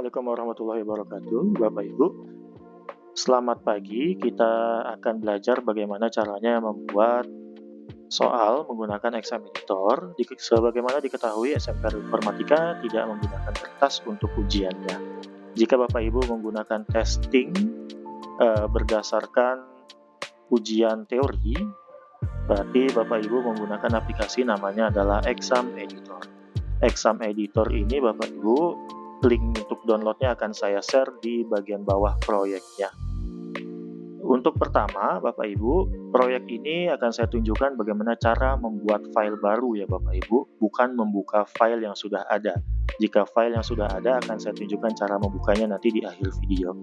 Assalamualaikum warahmatullahi wabarakatuh, Bapak Ibu. Selamat pagi, kita akan belajar bagaimana caranya membuat soal menggunakan exam editor. Sebagaimana diketahui, SMK Informatika tidak menggunakan kertas untuk ujiannya. Jika Bapak Ibu menggunakan testing berdasarkan ujian teori, berarti Bapak Ibu menggunakan aplikasi namanya adalah exam editor. Exam editor ini Bapak Ibu, link untuk downloadnya akan saya share di bagian bawah proyeknya. Untuk pertama, Bapak Ibu, proyek ini akan saya tunjukkan bagaimana cara membuat file baru ya Bapak Ibu, bukan membuka file yang sudah ada. Jika file yang sudah ada akan saya tunjukkan cara membukanya nanti di akhir video.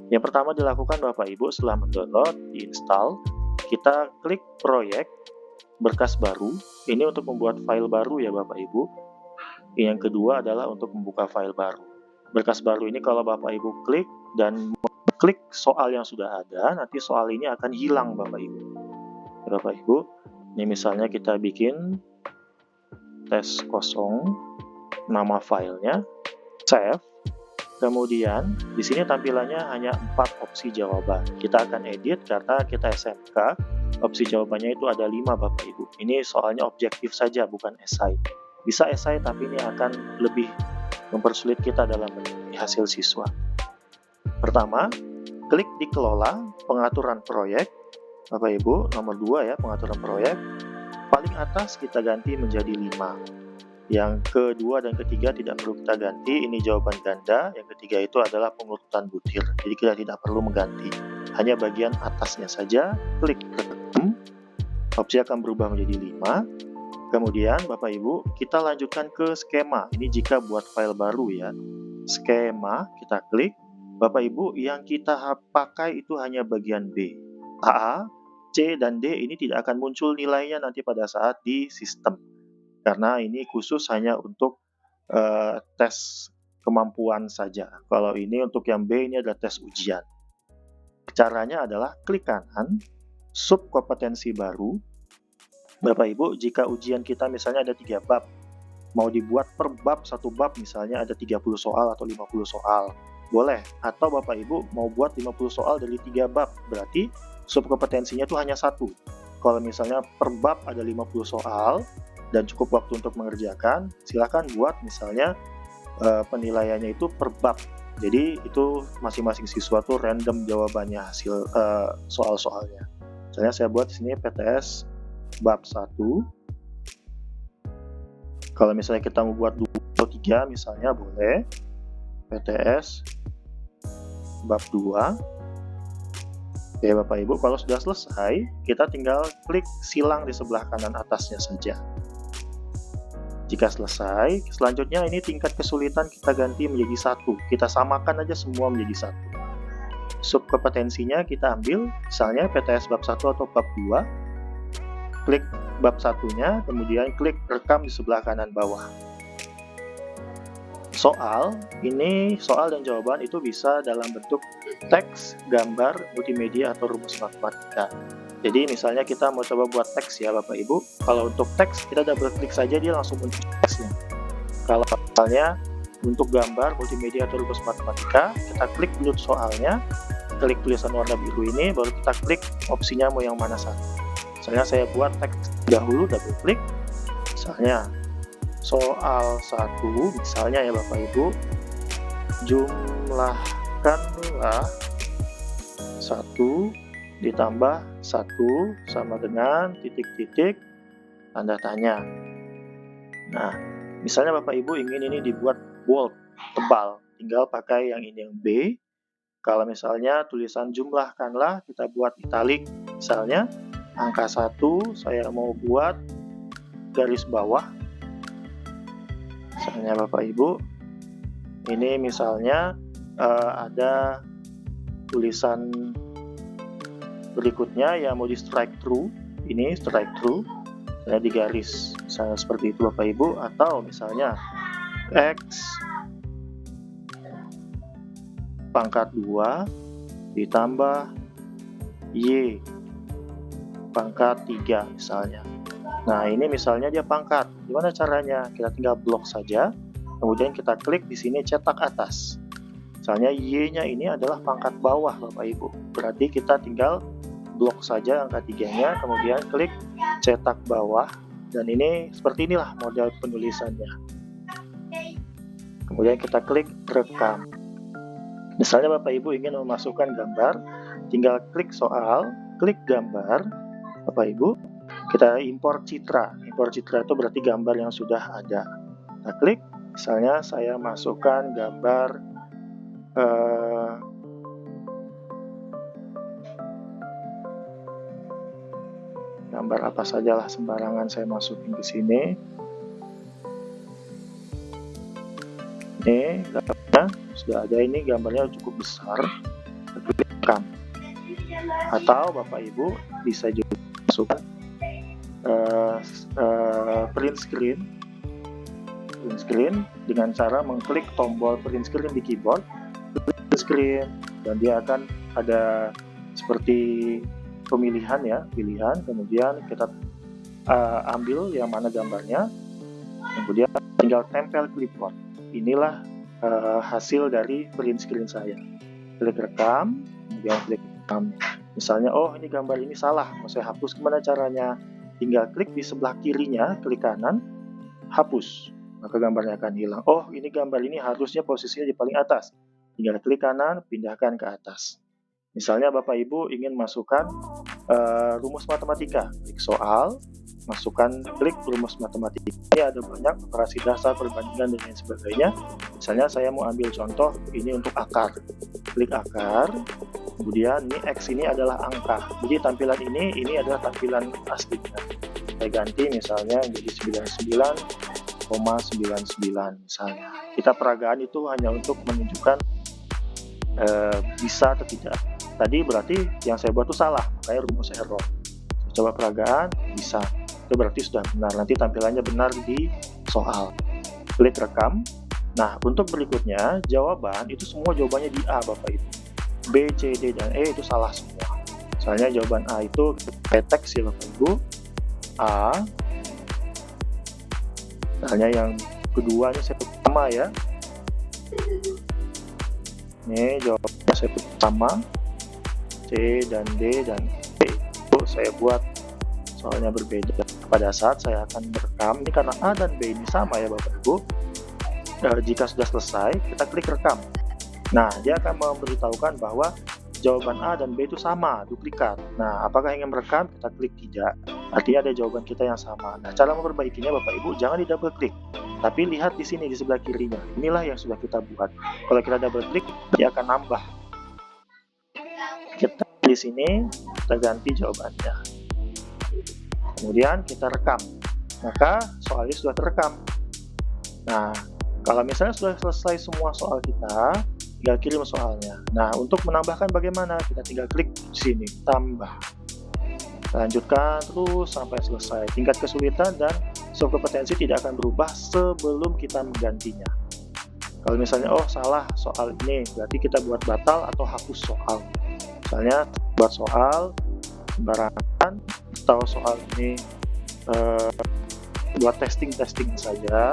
Yang pertama dilakukan Bapak Ibu setelah mendownload, diinstal, kita klik proyek, berkas baru. Ini untuk membuat file baru ya Bapak Ibu. Yang kedua adalah untuk membuka file baru. Berkas baru ini kalau Bapak Ibu klik dan klik soal yang sudah ada, nanti soal ini akan hilang Bapak Ibu. Bapak Ibu, ini misalnya kita bikin tes kosong, nama filenya, save. Kemudian di sini tampilannya hanya 4 opsi jawaban. Kita akan edit karena kita SMK. Opsi jawabannya itu ada 5 Bapak Ibu. Ini soalnya objektif saja, bukan esai. Bisa esai tapi ini akan lebih mempersulit kita dalam menilai hasil siswa. Pertama, klik di kelola pengaturan proyek. Bapak Ibu, nomor 2 ya, pengaturan proyek. Paling atas kita ganti menjadi 5. Yang kedua dan ketiga tidak perlu kita ganti, ini jawaban ganda. Yang ketiga itu adalah pengurutan butir, jadi kita tidak perlu mengganti. Hanya bagian atasnya saja, klik rekam, opsi akan berubah menjadi 5. Kemudian Bapak Ibu, kita lanjutkan ke skema. Ini jika buat file baru ya. Skema, kita klik. Bapak Ibu, yang kita pakai itu hanya bagian B. A, C, dan D ini tidak akan muncul nilainya nanti pada saat di sistem. Karena ini khusus hanya untuk tes kemampuan saja. Kalau ini untuk yang B ini adalah tes ujian. Caranya adalah klik kanan, sub kompetensi baru. Bapak Ibu, jika ujian kita misalnya ada 3 bab, mau dibuat per bab, 1 bab misalnya ada 30 soal atau 50 soal, boleh. Atau Bapak Ibu mau buat 50 soal dari 3 bab, berarti subkompetensinya itu hanya 1. Kalau misalnya per bab ada 50 soal dan cukup waktu untuk mengerjakan, silakan buat misalnya penilaiannya itu per bab. Jadi itu masing-masing siswa tuh random jawabannya hasil soal-soalnya. Misalnya saya buat di sini PTS bab 1. Kalau misalnya kita mau buat 2 atau 3 misalnya boleh. PTS bab 2. Oke Bapak Ibu, kalau sudah selesai, kita tinggal klik silang di sebelah kanan atasnya saja. Jika selesai, selanjutnya ini tingkat kesulitan kita ganti menjadi 1. Kita samakan aja semua menjadi 1. Subkompetensinya kita ambil, misalnya PTS bab 1 atau bab 2. Klik bab 1-nya, kemudian klik rekam di sebelah kanan bawah. Soal, ini soal dan jawaban itu bisa dalam bentuk teks, gambar, multimedia, atau rumus matematika. Jadi misalnya kita mau coba buat teks ya Bapak Ibu. Kalau untuk teks, kita double klik saja dia langsung muncul teksnya. Kalau misalnya untuk gambar, multimedia, atau rumus matematika, kita klik dulu soalnya, klik tulisan warna biru ini, baru kita klik opsinya mau yang mana satu. Misalnya saya buat teks dahulu, double klik. Misalnya soal 1, misalnya ya Bapak Ibu, jumlahkanlah 1 ditambah 1 sama dengan titik-titik tanda tanya. Nah, misalnya Bapak Ibu ingin ini dibuat bold, tebal, tinggal pakai yang ini yang B. Kalau misalnya tulisan jumlahkanlah, kita buat italik, misalnya angka 1 saya mau buat garis bawah. Misalnya Bapak Ibu, ini misalnya ada tulisan berikutnya yang mau di strike through, ini strike through, saya di garis, misalnya seperti itu Bapak Ibu, atau misalnya X pangkat 2 ditambah Y pangkat 3 misalnya. Nah ini misalnya dia pangkat, gimana caranya? Kita tinggal blok saja, kemudian kita klik di sini cetak atas. Misalnya Y-nya ini adalah pangkat bawah Bapak Ibu. Berarti kita tinggal blok saja angka 3-nya, kemudian klik cetak bawah, dan ini seperti inilah model penulisannya. Kemudian kita klik rekam. Misalnya Bapak Ibu ingin memasukkan gambar, tinggal klik soal, klik gambar, Bapak Ibu, kita impor citra. Impor citra itu berarti gambar yang sudah ada. Kita klik, misalnya saya masukkan gambar gambar apa sajalah sembarangan saya masukin ke sini. Ini gambarnya sudah ada, ini gambarnya cukup besar. Klik rekam. Atau Bapak Ibu bisa juga masukkan print screen dengan cara mengklik tombol print screen di keyboard, print screen, dan dia akan ada seperti pilihan, kemudian kita ambil yang mana gambarnya, kemudian tinggal tempel clipboard. Inilah hasil dari print screen saya. Klik rekam, kemudian klik rekam. Misalnya, oh ini gambar ini salah, mau saya hapus, gimana caranya? Tinggal klik di sebelah kirinya, klik kanan, hapus, maka gambarnya akan hilang. Oh, ini gambar ini harusnya posisinya di paling atas. Tinggal klik kanan, pindahkan ke atas. Misalnya Bapak Ibu ingin masukkan rumus matematika, klik soal, masukkan, klik rumus matematika. Ini ada banyak operasi dasar, perbandingan, dan lain sebagainya. Misalnya saya mau ambil contoh ini untuk akar. Klik akar, kemudian ini X ini adalah angka. Jadi tampilan ini adalah tampilan aslinya. Saya ganti misalnya jadi 99,99 misalnya. Kita peragaan itu hanya untuk menunjukkan bisa atau tidak. Tadi berarti yang saya buat itu salah, makanya rumus error. Coba peragaan, bisa. Itu berarti sudah benar. Nanti tampilannya benar di soal. Klik rekam. Nah, untuk berikutnya, jawaban itu semua jawabannya di A, Bapak Ibu. B, C, D, dan E itu salah semua. Misalnya jawaban A itu teks ya Bapak Ibu. A. Misalnya yang kedua ini saya pertama ya. Ini jawabannya saya pertama. C dan D dan E itu saya buat soalnya berbeda. Pada saat saya akan merekam, ini karena A dan B ini sama ya Bapak Ibu. Jika sudah selesai, kita klik rekam. Nah, dia akan memberitahukan bahwa jawaban A dan B itu sama, duplikat. Nah, apakah ingin merekam? Kita klik tidak. Artinya ada jawaban kita yang sama. Nah, cara memperbaikinya Bapak Ibu, jangan di double klik, tapi lihat di sini di sebelah kirinya. Inilah yang sudah kita buat. Kalau kita double klik, dia akan nambah. Kita di sini, kita ganti jawabannya. Kemudian kita rekam. Maka soalnya sudah terekam. Nah, kalau misalnya sudah selesai semua soal kita, tinggal kirim soalnya. Nah, untuk menambahkan bagaimana? Kita tinggal klik di sini, tambah. Lanjutkan terus sampai selesai. Tingkat kesulitan dan kompetensi tidak akan berubah sebelum kita menggantinya. Kalau misalnya, oh salah soal ini, berarti kita buat batal atau hapus soal. Misalnya, buat soal sembarangan, atau soal ini buat testing saja.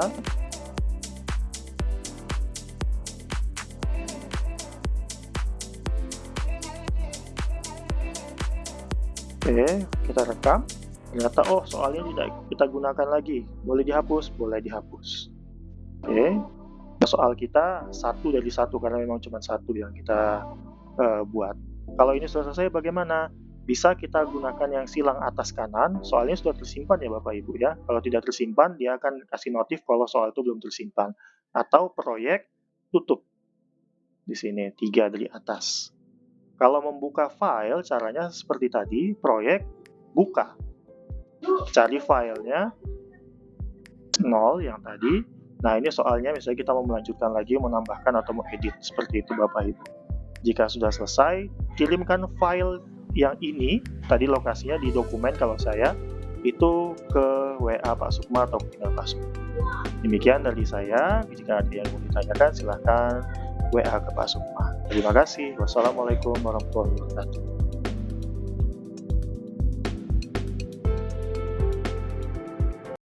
Oke, kita rekam. Ternyata, oh soalnya tidak kita gunakan lagi. Boleh dihapus? Boleh dihapus. Oke, soal kita 1 dari 1 karena memang cuma 1 yang kita buat. Kalau ini sudah selesai bagaimana? Bisa kita gunakan yang silang atas kanan. Soalnya sudah tersimpan ya Bapak Ibu ya. Kalau tidak tersimpan, dia akan kasih notif kalau soal itu belum tersimpan. Atau proyek tutup. Di sini 3 dari atas. Kalau membuka file, caranya seperti tadi, proyek, buka. Cari filenya, 0 yang tadi. Nah, ini soalnya misalnya kita mau melanjutkan lagi, menambahkan atau mau edit. Seperti itu Bapak Ibu. Jika sudah selesai, kirimkan file yang ini, tadi lokasinya di dokumen kalau saya, itu ke WA Pak Sukma atau email Pak Sukma. Demikian dari saya, jika ada yang mau ditanyakan silahkan WA ke Pak Sukma. Terima kasih. Wassalamualaikum warahmatullahi wabarakatuh.